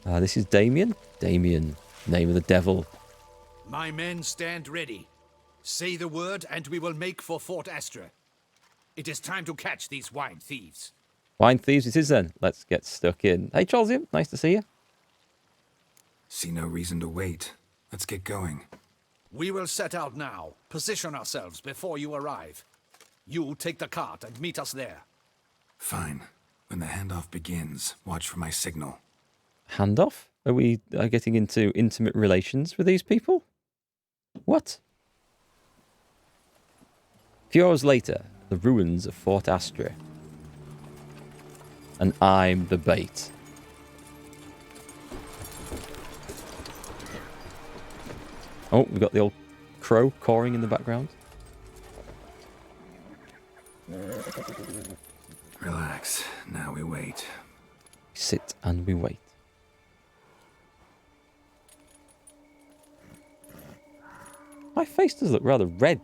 This is Damien. Damien, name of the devil. My men stand ready. Say the word and we will make for Fort Astra. It is time to catch these wine thieves. Wine thieves it is then. Let's get stuck in. Hey, Trollsy, nice to see you. See no reason to wait. Let's get going. We will set out now. Position ourselves before you arrive. You take the cart and meet us there. Fine. When the handoff begins, watch for my signal. Handoff? Are we getting into intimate relations with these people? What? A few hours later, the ruins of Fort Astra. And I'm the bait. Oh, we've got the old crow cawing in the background. Relax. Now we wait. We sit and we wait. My face does look rather red.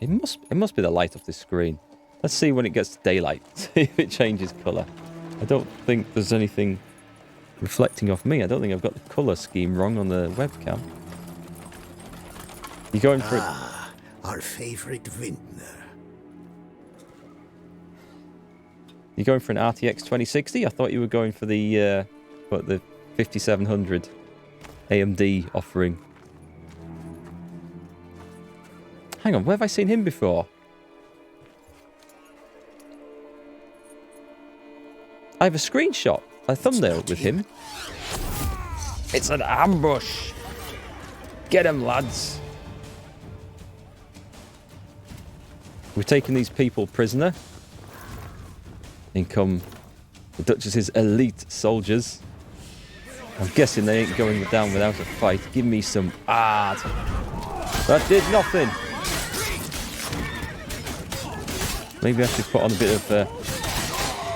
It must be the light off this screen. Let's see when it gets to daylight. See if it changes colour. I don't think there's anything reflecting off me. I don't think I've got the colour scheme wrong on the webcam. You going for our favorite vintner. You going for an RTX 2060? I thought you were going for the 5700 AMD offering. Hang on, where have I seen him before? I have a screenshot, a thumbnail with him. It's an ambush. Get him, lads. We're taking these people prisoner. In come the Duchess's elite soldiers. I'm guessing they ain't going down without a fight. Give me some art. That did nothing. Maybe I should put on a bit of...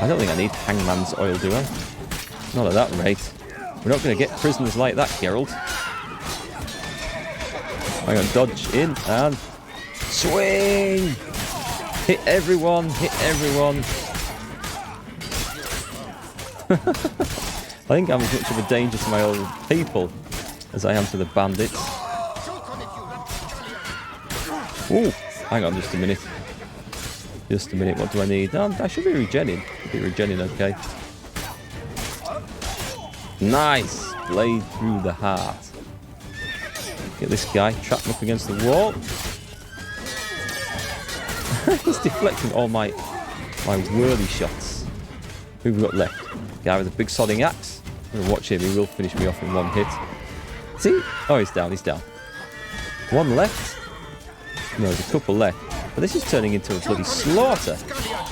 I don't think I need hangman's oil, do I? Not at that rate. We're not going to get prisoners like that, Geralt. Hang on, dodge in and... swing! Hit everyone, hit everyone. I think I'm as much of a danger to my own people as I am to the bandits. Ooh, hang on just a minute. Just a minute, what do I need? I should be regenning. Should be regenning okay. Nice! Blade through the heart. Get this guy, trap him up against the wall. He's deflecting all my whirly shots. Who have we got left? Guy with a big sodding axe. I'm going to watch him, he will finish me off in one hit. See? Oh, he's down, he's down. One left. No, there's a couple left. But this is turning into a bloody slaughter.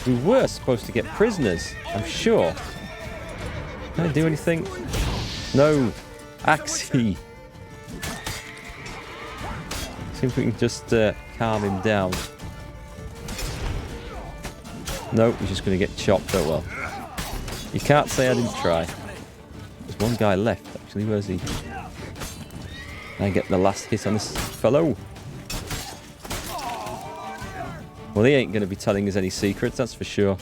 We were supposed to get prisoners, I'm sure. Can I do anything? No. Axie. See if we can just calm him down. No, he's just going to get chopped. Oh well. You can't say I didn't try. There's one guy left, actually. Where's he? I get the last hit on this fellow. Well, he ain't going to be telling us any secrets, that's for sure.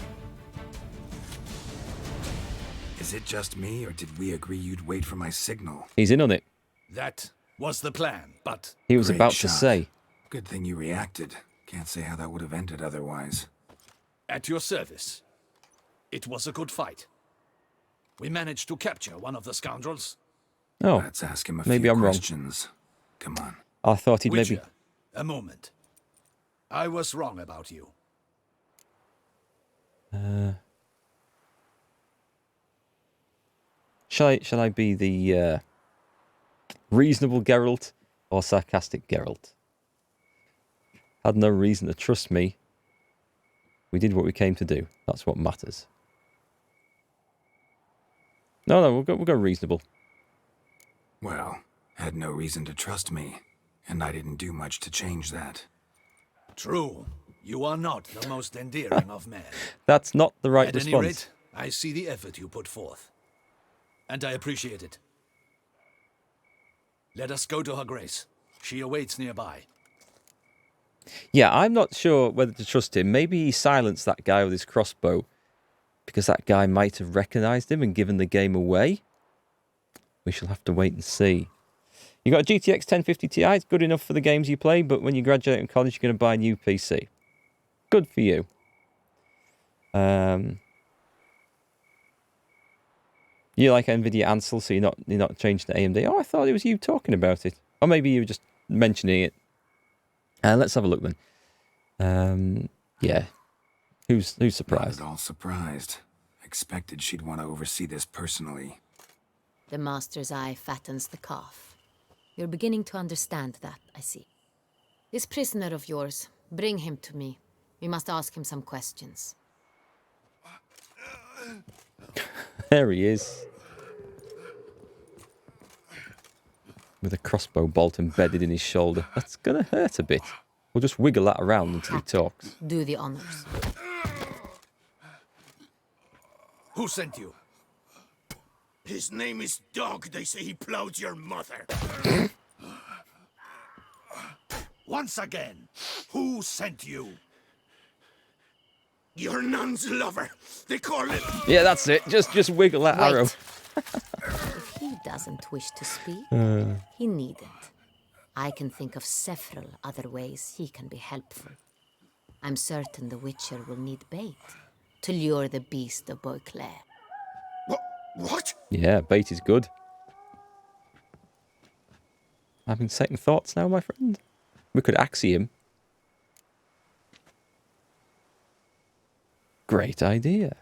Is it just me, or did we agree you'd wait for my signal? He's in on it. That was the plan, but... He was Great about shot. to say. Good thing you reacted. Can't say how that would have ended otherwise. At your service. It was a good fight. We managed to capture one of the scoundrels. Oh, Let's ask him a maybe few I'm wrong. questions. Come on. I thought he'd maybe... Witcher, a moment. I was wrong about you. Shall I be the reasonable Geralt or sarcastic Geralt? Had no reason to trust me. We did what we came to do. That's what matters. No, we'll go reasonable. Well, had no reason to trust me, and I didn't do much to change that. True. You are not the most endearing of men. That's not the right At response. any rate, I see the effort you put forth. And I appreciate it. Let us go to her grace. She awaits nearby. Yeah, I'm not sure whether to trust him. Maybe he silenced that guy with his crossbow because that guy might have recognised him and given the game away. We shall have to wait and see. You got a GTX 1050 Ti. It's good enough for the games you play, but when you graduate from college, you're going to buy a new PC. Good for you. You like NVIDIA Ansel, so you're not changing to AMD. Oh, I thought it was you talking about it. Or maybe you were just mentioning it. Let's have a look then. Yeah. Who's surprised? Not at all surprised. Expected she'd want to oversee this personally. The master's eye fattens the calf. You're beginning to understand that, I see. This prisoner of yours, bring him to me. We must ask him some questions. There he is. With a crossbow bolt embedded in his shoulder. That's going to hurt a bit. We'll just wiggle that around until he talks. Do the honors. Who sent you? His name is Dog. They say he plowed your mother. Once again, who sent you? Your nun's lover. They call it... Yeah, that's it. Just wiggle that Wait. arrow. If he doesn't wish to speak, he needn't. I can think of several other ways he can be helpful. I'm certain the Witcher will need bait to lure the beast of Beauclair. What? Yeah, bait is good. Having second thoughts now, my friend. We could axe him. Great idea.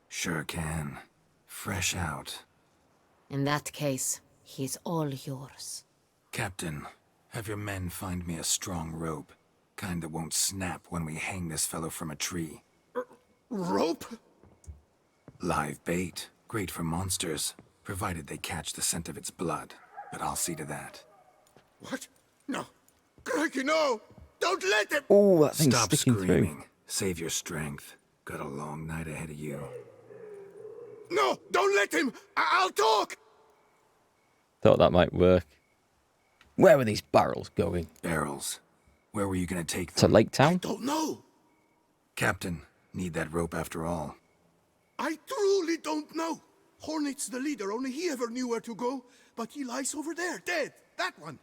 Sure can. Fresh out. In that case, he's all yours. Captain, have your men find me a strong rope. Kind that won't snap when we hang this fellow from a tree. Rope? Live bait. Great for monsters, provided they catch the scent of its blood. But I'll see to that. What? No. Crikey, no! Don't let him! Oh, that thing's Stop sticking screaming. through. Save your strength. Got a long night ahead of you. No! Don't let him! I'll talk! Thought that might work. Where were these barrels going? Barrels. Where were you gonna take To them? Lake Town? Don't know. Captain, need that rope after all. I truly don't know. Hornet's the leader, only he ever knew where to go. But he lies over there, dead. That one.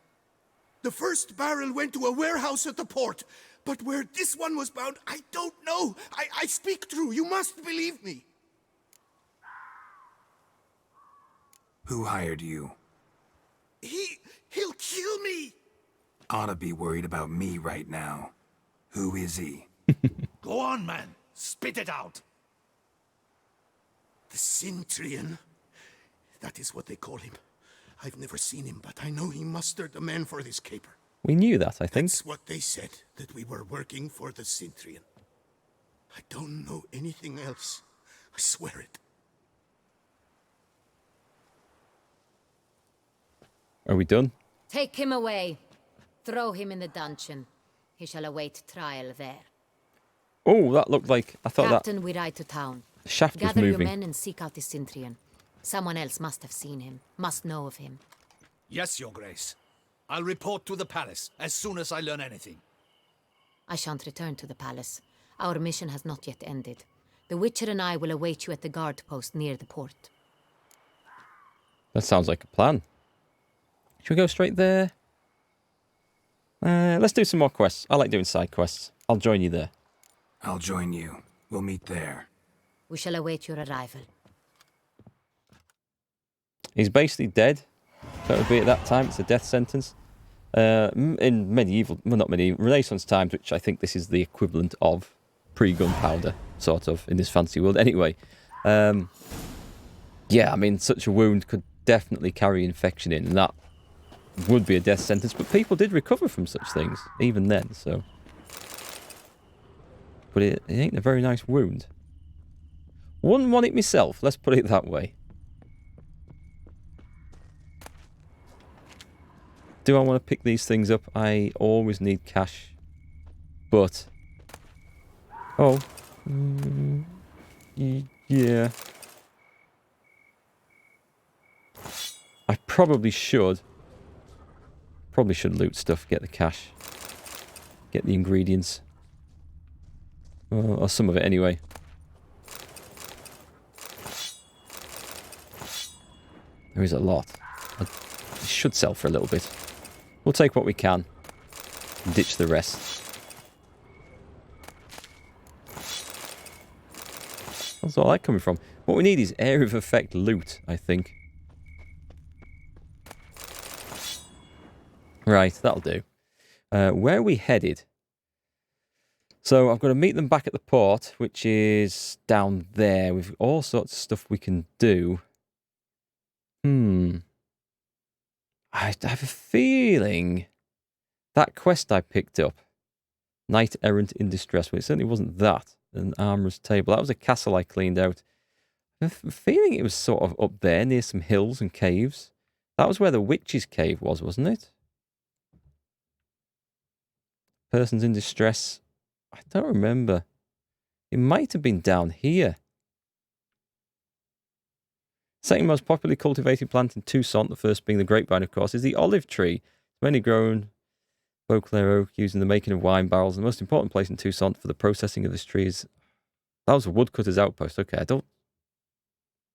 The first barrel went to a warehouse at the port. But where this one was bound, I don't know. I speak true. You must believe me. Who hired you? He'll kill me. Oughta be worried about me right now. Who is he? Go on, man. Spit it out. The Cintrian. That is what they call him. I've never seen him, but I know he mustered the men for this caper. We knew that, I think. That's what they said, that we were working for the Cintrian. I don't know anything else. I swear it. Are we done? Take him away. Throw him in the dungeon. He shall await trial there. Oh, that looked like... I thought Captain, we ride to town. that shaft was Gather your moving. men and seek out the Cintrian. Someone else must have seen him, must know of him. Yes, Your Grace. I'll report to the palace as soon as I learn anything. I shan't return to the palace. Our mission has not yet ended. The Witcher and I will await you at the guard post near the port. That sounds like a plan. Should we go straight there? Let's do some more quests. I like doing side quests. I'll join you there. I'll join you. We'll meet there. We shall await your arrival. He's basically dead. That would be at that time. It's a death sentence. In medieval, well, not medieval, Renaissance times, which I think this is the equivalent of pre-gunpowder, sort of, in this fancy world. Anyway, yeah, I mean, such a wound could definitely carry infection in, and that would be a death sentence. But people did recover from such things, even then, so. But it ain't a very nice wound. Wouldn't want it myself, let's put it that way. Do I want to pick these things up? I always need cash. But... Oh. Yeah. I probably should. Probably should loot stuff, get the cash. Get the ingredients. Or some of it anyway. There is a lot. It should sell for a little bit. We'll take what we can. Ditch the rest. Where's all that coming from? What we need is area of effect loot, I think. Right, that'll do. Where are we headed? So I've got to meet them back at the port, which is down there. With all sorts of stuff we can do. I have a feeling that quest I picked up, Knight Errant in Distress, well, it certainly wasn't that. An armorer's table. That was a castle I cleaned out. I have a feeling it was sort of up there near some hills and caves. That was where the witch's cave was, wasn't it? Persons in distress. I don't remember. It might have been down here. Second most popularly cultivated plant in Toussaint, the first being the grapevine, of course, is the olive tree. It's mainly grown Beauclair oak used in the making of wine barrels. The most important place in Toussaint for the processing of this tree is... That was a woodcutter's outpost. Okay, I don't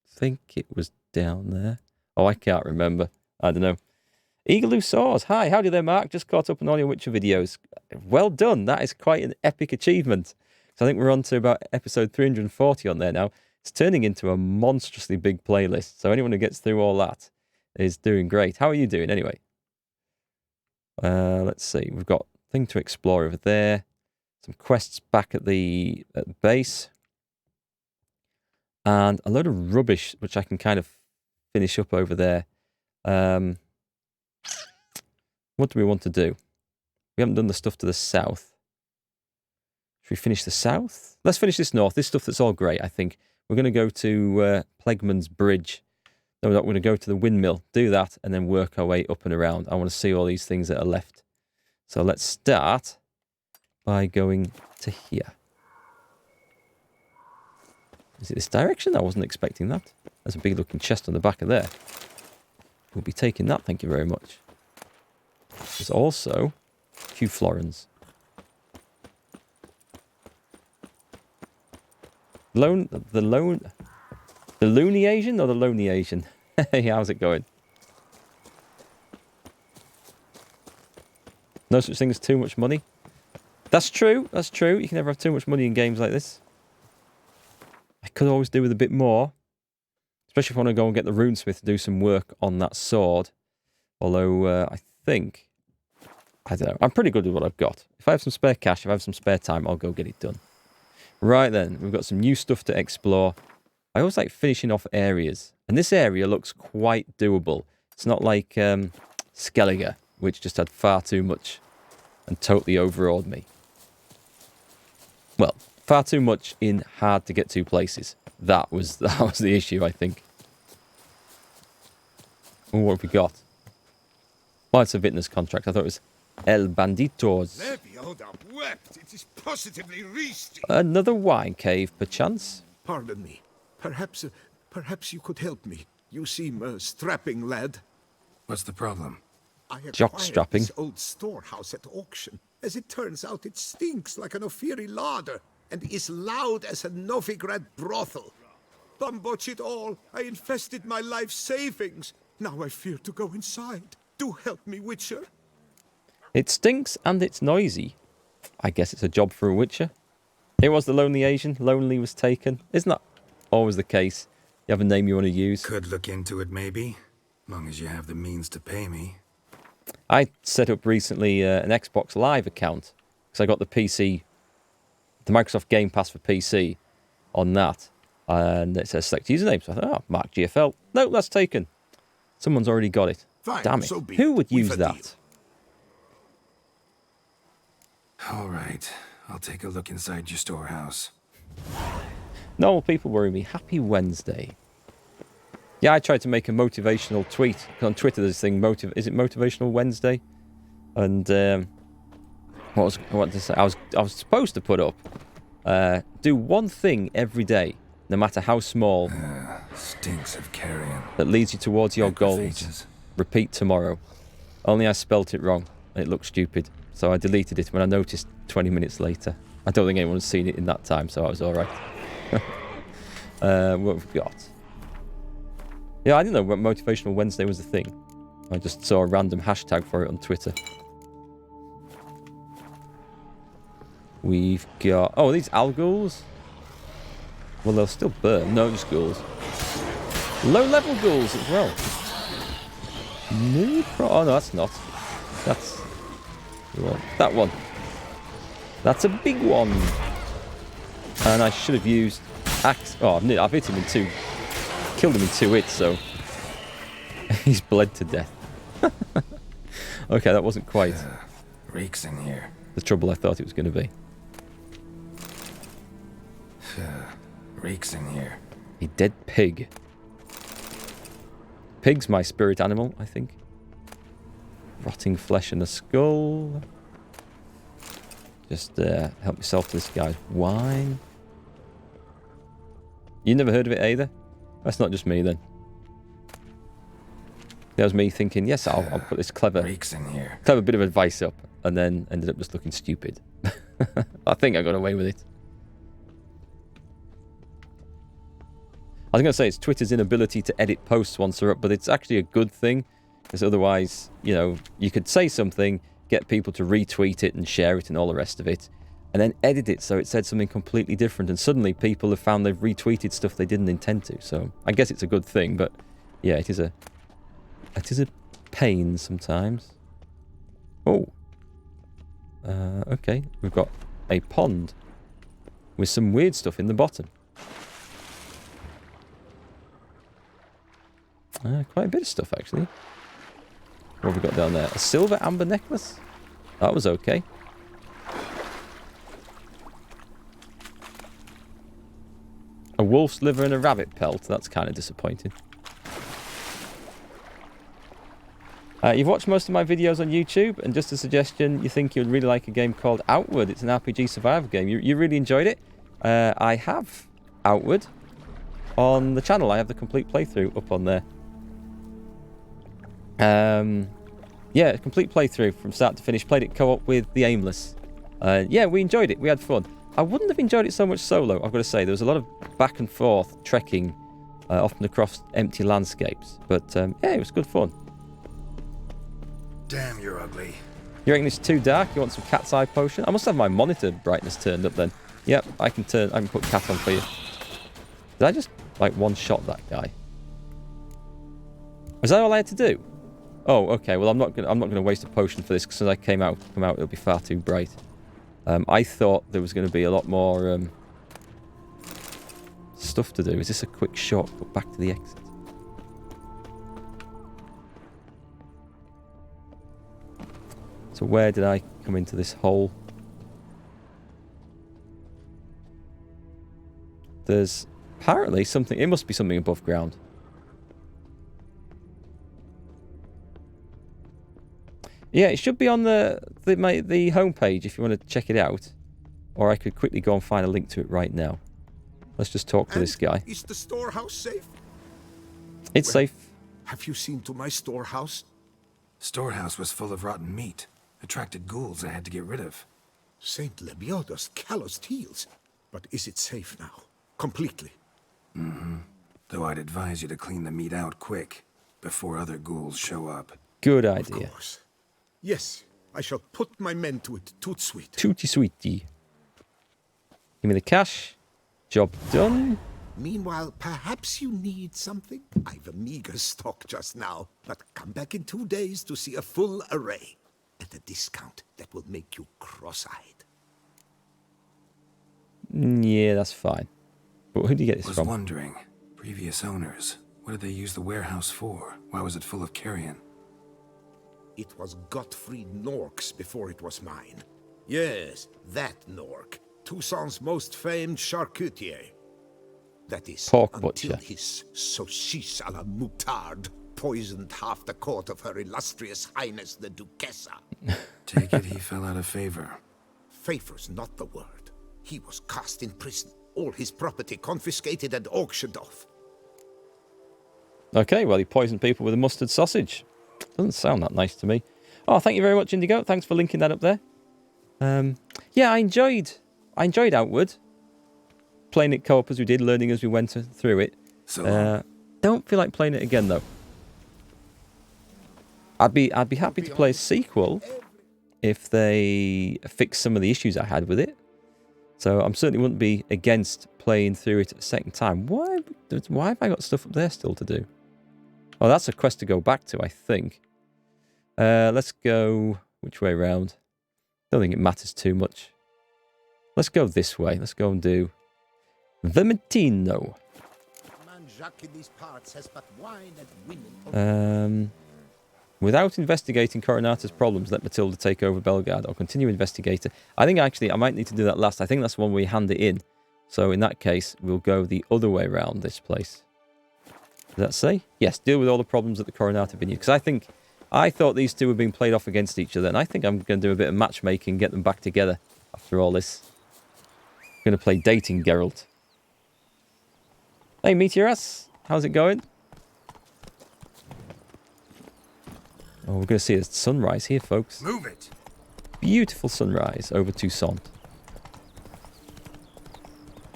think it was down there. Oh, I can't remember. I don't know. Eagle Saws. Hi, howdy there, Mark. Just caught up on all your Witcher videos. Well done. That is quite an epic achievement. So I think we're on to about episode 340 on there now. It's turning into a monstrously big playlist. So anyone who gets through all that is doing great. How are you doing anyway? Let's see. We've got a thing to explore over there. Some quests back at the base. And a load of rubbish, which I can kind of finish up over there. What do we want to do? We haven't done the stuff to the south. Should we finish the south? Let's finish this north. This stuff that's all great, I think. We're going to go to Plegman's Bridge. No, we're not going to go to the windmill. Do that and then work our way up and around. I want to see all these things that are left. So let's start by going to here. Is it this direction? I wasn't expecting that. There's a big looking chest on the back of there. We'll be taking that, thank you very much. There's also a few florins. The Looney Asian or the Lonely Asian? Hey, how's it going? No such thing as too much money. That's true. That's true. You can never have too much money in games like this. I could always do with a bit more. Especially if I want to go and get the runesmith to do some work on that sword. Although, I think... I don't know. I'm pretty good with what I've got. If I have some spare cash, if I have some spare time, I'll go get it done. Right then. We've got some new stuff to explore. I always like finishing off areas. And this area looks quite doable. It's not like Skellige, which just had far too much and totally overawed me. Well, far too much in hard to get to places. That was the issue, I think. Oh, what have we got? Oh, it's a witness contract. I thought it was El Banditos. Wept. It is positively reasty. Another wine cave, perchance? Pardon me. Perhaps you could help me. You seem a strapping lad. What's the problem? I acquired Jock-strapping. this old storehouse at auction. As it turns out, it stinks like an Ophiri larder and is loud as a Novigrad brothel. Bambotch it all. I invested my life savings. Now I fear to go inside. Do help me, Witcher. It stinks and it's noisy. I guess it's a job for a Witcher. It was the Lonely Asian. Lonely was taken. Isn't that always the case? You have a name you want to use. Could look into it, maybe. Long as you have the means to pay me. I set up recently an Xbox Live account. Because I got the PC, the Microsoft Game Pass for PC on that. And it says select username. So I thought, oh, MarkGFL. No, that's taken. Someone's already got it. Fine, Damn it. so be Who would We've use a deal. that? All right. I'll take a look inside your storehouse. Normal people worry me. Happy Wednesday. Yeah, I tried to make a motivational tweet. On Twitter, there's this thing, is it Motivational Wednesday? And what did I say? I was supposed to put up, do one thing every day, no matter how small, Stinks of carrion. that leads you towards your goals. Macrophages. Repeat tomorrow. Only I spelt it wrong. And it looked stupid. So I deleted it when I noticed 20 minutes later. I don't think anyone had seen it in that time, so I was alright. What have we got? Yeah, I didn't know Motivational Wednesday was a thing. I just saw a random hashtag for it on Twitter. We've got... Oh, are these Alghouls? Well, they'll still burn. No, just ghouls. Low-level ghouls as well. No Oh, no, that's not. That's... That one. That's a big one. And I should have used axe. Oh, I've hit him in 2. Killed him in 2 hits, so... He's bled to death. Okay, that wasn't quite... reeks in here. the trouble I thought it was going to be. Reeks in here. A dead pig. Pig's my spirit animal, I think. Rotting flesh and a skull. Just help yourself to this guy's wine. You never heard of it either? That's not just me then. That was me thinking, yes, I'll put this clever bit of advice up, and then ended up just looking stupid. I think I got away with it. I was going to say it's Twitter's inability to edit posts once they're up, but it's actually a good thing, because otherwise, you know, you could say something, get people to retweet it and share it and all the rest of it, and then edit it so it said something completely different, and suddenly people have found they've retweeted stuff they didn't intend to. So I guess it's a good thing, but yeah, it is a pain sometimes. Oh. Okay, we've got a pond with some weird stuff in the bottom. Quite a bit of stuff, actually. What have we got down there? A silver amber necklace? That was okay. A wolf's liver and a rabbit pelt. That's kind of disappointing. You've watched most of my videos on YouTube, and just a suggestion, you think you'd really like a game called Outward. It's an RPG survival game. You really enjoyed it. I have Outward on the channel. I have the complete playthrough up on there. Yeah, complete playthrough from start to finish. Played it co-op with the Aimless. Yeah, we enjoyed it. We had fun. I wouldn't have enjoyed it so much solo, I've got to say. There was a lot of back and forth trekking, often across empty landscapes. But yeah, it was good fun. Damn, you're ugly. You reckon it's too dark? You want some cat's eye potion? I must have my monitor brightness turned up then. Yep, I can put cat on for you. Did I just like one-shot that guy? Was that all I had to do? Oh, okay. Well, I'm not gonna waste a potion for this, because as I come out, it'll be far too bright. I thought there was going to be a lot more stuff to do. Is this a quick shortcut back to the exit? So where did I come into this hole? There's apparently something. It must be something above ground. Yeah, it should be on the homepage if you want to check it out. Or I could quickly go and find a link to it right now. Let's just talk to this guy. Is the storehouse safe? It's safe. Have you seen to my storehouse? Storehouse was full of rotten meat. Attracted ghouls I had to get rid of. Saint Lebioda's calloused heels. But is it safe now? Completely? Mm-hmm. Though I'd advise you to clean the meat out quick, before other ghouls show up. Good idea. Of course. Yes, I shall put my men to it, toot sweet. Tooty sweetie. Give me the cash. Job done. Meanwhile, perhaps you need something? I've a meager stock just now, but come back in 2 days to see a full array. At a discount that will make you cross-eyed. Yeah, that's fine. But who do you get this from? I was wondering, previous owners, what did they use the warehouse for? Why was it full of carrion? It was Gottfried Nork's before it was mine. Yes, that Nork. Toussaint's most famed charcutier. That is, pork until butcher. His saucisse à la moutarde poisoned half the court of Her Illustrious Highness the Duchessa. Take it he fell out of favor. Favor's not the word. He was cast in prison. All his property confiscated and auctioned off. Okay, well, he poisoned people with a mustard sausage. Doesn't sound that nice to me. Oh, thank you very much, Indigo. Thanks for linking that up there. Yeah, I enjoyed Outward. Playing it co-op as we did, learning as we went through it. So don't feel like playing it again, though. I'd be happy to play a sequel if they fix some of the issues I had with it. So I certainly wouldn't be against playing through it a second time. Why have I got stuff up there still to do? Oh, that's a quest to go back to, I think. Let's go... Which way round? Don't think it matters too much. Let's go this way. Let's go and do... The Matino. Man Jacques in these parts has but wine and women. Without investigating Coronata's problems, let Matilda take over Bellegarde or continue investigator. I think actually I might need to do that last. I think that's the one we hand it in. So in that case, we'll go the other way around this place. Does that say? Yes, deal with all the problems at the Coronata Vineyard. Because I thought these two were being played off against each other. And I think I'm going to do a bit of matchmaking, get them back together after all this. I'm going to play Dating Geralt. Hey, Meteoras. How's it going? Oh, we're going to see a sunrise here, folks. Move it. Beautiful sunrise over Toussaint.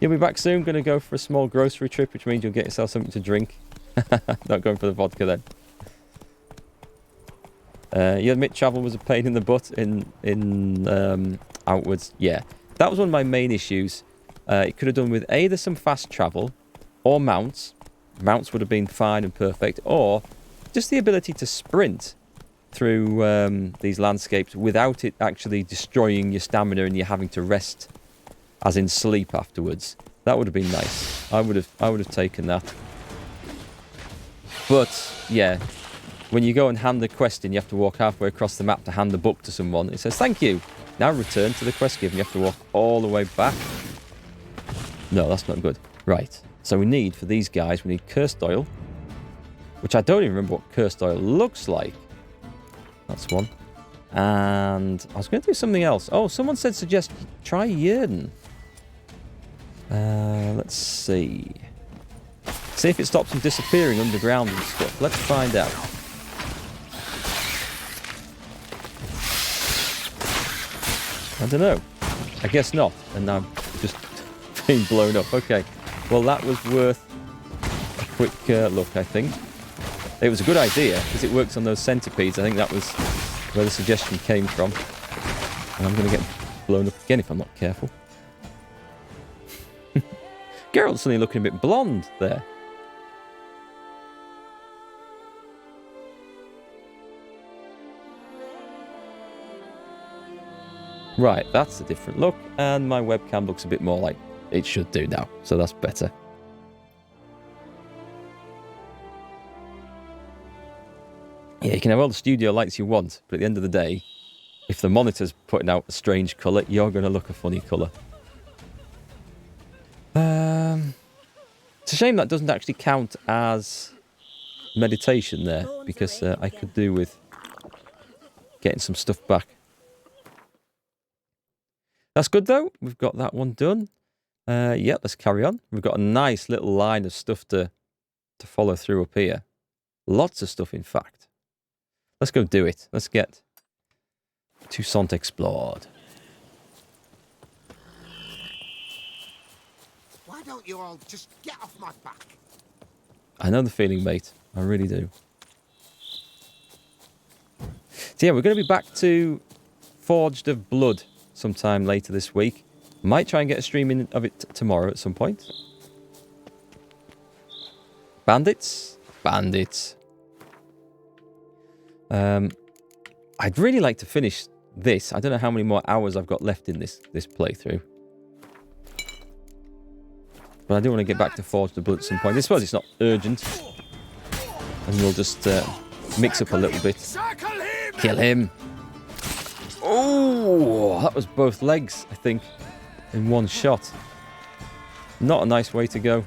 You'll be back soon. Going to go for a small grocery trip, which means you'll get yourself something to drink. Not going for the vodka then. You admit travel was a pain in the butt in outwards. Yeah, that was one of my main issues. It could have done with either some fast travel or mounts. Mounts would have been fine and perfect, or just the ability to sprint through these landscapes without it actually destroying your stamina and you having to rest, as in sleep afterwards. That would have been nice. I would have taken that. But yeah, when you go and hand the quest in, you have to walk halfway across the map to hand the book to someone. It says, thank you. Now return to the quest given. You have to walk all the way back. No, that's not good. Right. So we need, for these guys, we need cursed oil. Which I don't even remember what cursed oil looks like. That's one. And I was going to do something else. Oh, someone said suggest try Yerden. Let's see. See if it stops them disappearing underground and stuff. Let's find out. I don't know. I guess not. And now I'm just being blown up. Okay. Well, that was worth a quick look, I think. It was a good idea because it works on those centipedes. I think that was where the suggestion came from. And I'm going to get blown up again if I'm not careful. Geralt's suddenly looking a bit blonde there. Right, that's a different look. And my webcam looks a bit more like it should do now. So that's better. Yeah, you can have all the studio lights you want, but at the end of the day, if the monitor's putting out a strange colour, you're going to look a funny colour. It's a shame that doesn't actually count as meditation there, because I could do with getting some stuff back. That's good though. We've got that one done. Yeah, let's carry on. We've got a nice little line of stuff to follow through up here. Lots of stuff, in fact. Let's go do it. Let's get Toussaint explored. Why don't you all just get off my back? I know the feeling, mate. I really do. So yeah, we're going to be back to Forged of Blood sometime later this week. Might try and get a stream in of it tomorrow at some point. Bandits? Bandits. I'd really like to finish this. I don't know how many more hours I've got left in this playthrough. But I do want to get back to Forged of Blood at some point. I suppose it's not urgent. And we'll just mix up a little bit. Kill him. Oh, that was both legs, I think, in one shot. Not a nice way to go.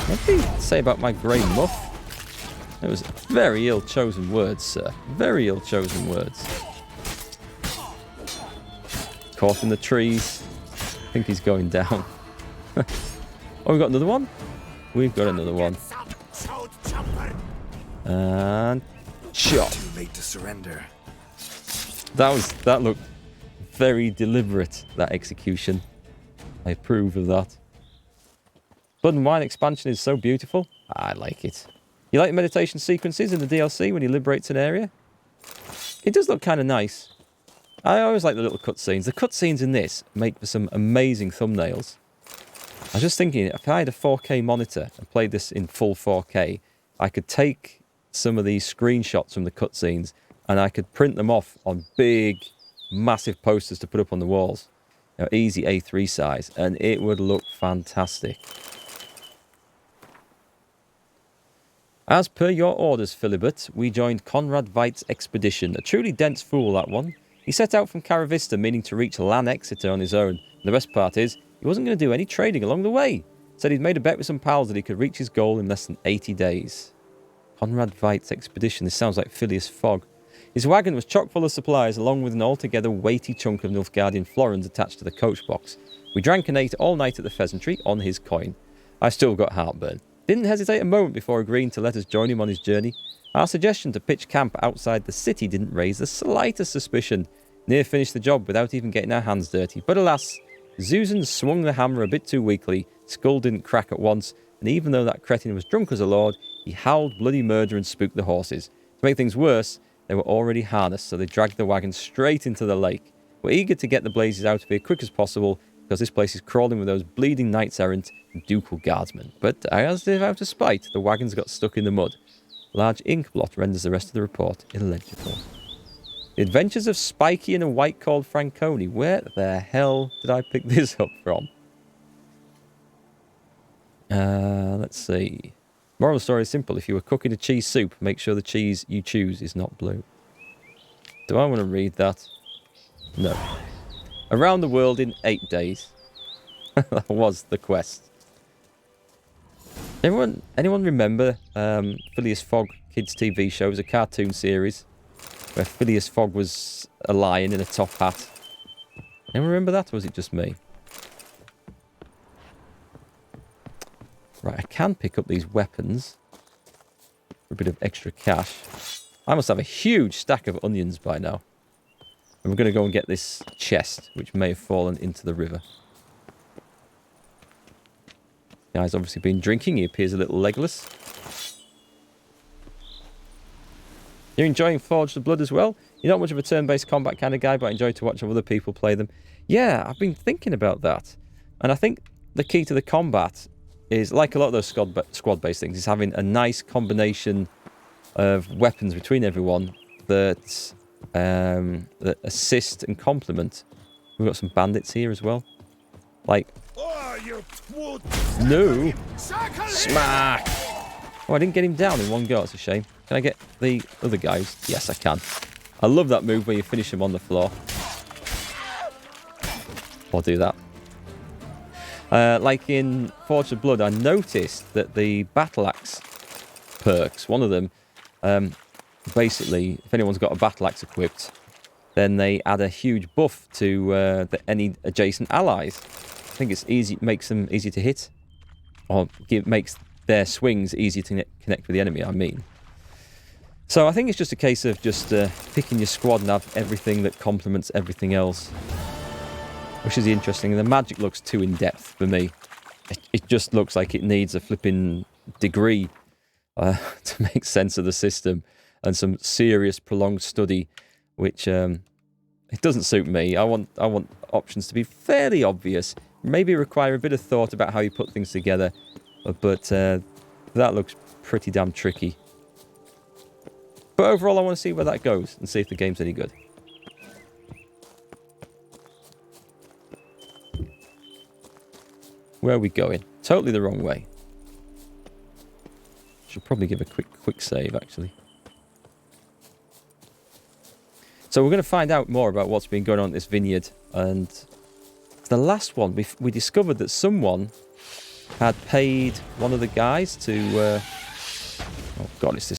What did he say about my grey muff? It was very ill-chosen words, sir. Very ill-chosen words. Caught in the trees. I think he's going down. Oh, we've got another one? We've got another one. And shot. Too late to surrender. That looked very deliberate, that execution. I approve of that. Blood and Wine expansion is so beautiful. I like it. You like the meditation sequences in the DLC when he liberates an area? It does look kind of nice. I always like the little cutscenes. The cutscenes in this make for some amazing thumbnails. I was just thinking, if I had a 4K monitor and played this in full 4K, I could take some of these screenshots from the cutscenes and I could print them off on big, massive posters to put up on the walls. You know, easy A3 size, and it would look fantastic. As per your orders, Philibert, we joined Conrad Veidt's expedition. A truly dense fool, that one. He set out from Caravista, meaning to reach Lan Exeter on his own. The best part is, he wasn't going to do any trading along the way. Said he'd made a bet with some pals that he could reach his goal in less than 80 days. Conrad Veidt's expedition. This sounds like Phileas Fogg. His wagon was chock full of supplies, along with an altogether weighty chunk of Nilfgaardian florins attached to the coach box. We drank and ate all night at the Pheasantry on his coin. I've still got heartburn. Didn't hesitate a moment before agreeing to let us join him on his journey. Our suggestion to pitch camp outside the city didn't raise the slightest suspicion. Near finished the job without even getting our hands dirty. But alas, Zuzan swung the hammer a bit too weakly, skull didn't crack at once, and even though that cretin was drunk as a lord, he howled bloody murder and spooked the horses. To make things worse, they were already harnessed, so they dragged the wagon straight into the lake. We're eager to get the blazes out of here quick as possible, because this place is crawling with those bleeding knights-errant and ducal guardsmen. But as if out of spite, the wagons got stuck in the mud. A large ink blot renders the rest of the report illegible. The Adventures of Spiky and a White-Called Franconi. Where the hell did I pick this up from? Let's see. Moral of the story is simple. If you were cooking a cheese soup, make sure the cheese you choose is not blue. Do I want to read that? No. Around the world in 8 days. That was the quest. Anyone remember Phileas Fogg kids TV show? It was a cartoon series where Phileas Fogg was a lion in a top hat. Anyone remember that, or was it just me? Right, I can pick up these weapons for a bit of extra cash. I must have a huge stack of onions by now. And we're going to go and get this chest, which may have fallen into the river. The guy's obviously been drinking. He appears a little legless. You're enjoying Forged of Blood as well? You're not much of a turn-based combat kind of guy, but I enjoy to watch other people play them. Yeah, I've been thinking about that. And I think the key to the combat is, like a lot of those squad-based things, is having a nice combination of weapons between everyone that assist and complement. We've got some bandits here as well. Like, no! Smack! Oh, I didn't get him down in one go. It's a shame. Can I get the other guys? Yes, I can. I love that move where you finish them on the floor. I'll do that. Like in Forge of Blood, I noticed that the Battle Axe perks, one of them, basically, if anyone's got a Battle Axe equipped, then they add a huge buff to any adjacent allies. I think it's easy, makes them easy to hit, or makes their swings easy to connect with the enemy, I mean. So I think it's just a case of just picking your squad and have everything that complements everything else. Which is interesting. The magic looks too in-depth for me. It just looks like it needs a flipping degree to make sense of the system. And some serious prolonged study, which it doesn't suit me. I want options to be fairly obvious. Maybe require a bit of thought about how you put things together. But that looks pretty damn tricky. But overall, I want to see where that goes and see if the game's any good. Where are we going? Totally the wrong way. Should probably give a quick save, actually. So we're going to find out more about what's been going on at this vineyard. And the last one, we discovered that someone had paid one of the guys to... oh, God, it's this